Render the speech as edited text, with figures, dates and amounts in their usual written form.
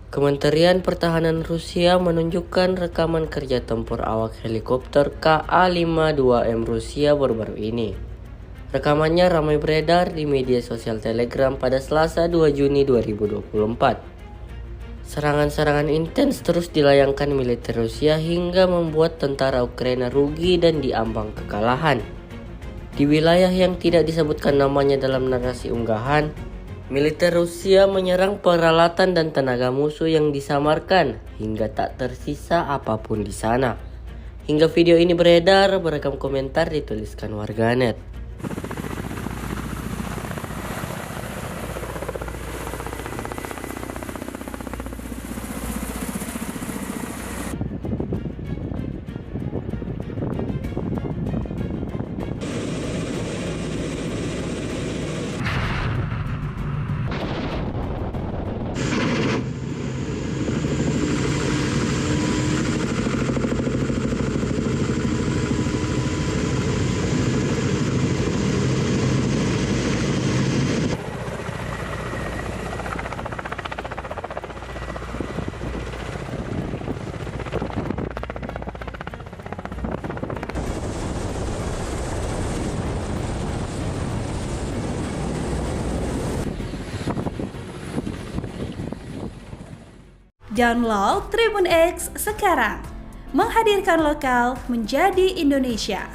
Kementerian Pertahanan Rusia menunjukkan rekaman kerja tempur awak helikopter Ka-52M Rusia baru-baru ini. Rekamannya ramai beredar di media sosial Telegram pada Selasa 2 Juni 2024. Serangan-serangan intens terus dilayangkan militer Rusia hingga membuat tentara Ukraina rugi dan diambang kekalahan. Di wilayah yang tidak disebutkan namanya dalam narasi unggahan, militer Rusia menyerang peralatan dan tenaga musuh yang disamarkan hingga tak tersisa apapun di sana. Hingga video ini beredar, beragam komentar dituliskan warganet. Download Tribun X sekarang, menghadirkan lokal menjadi Indonesia.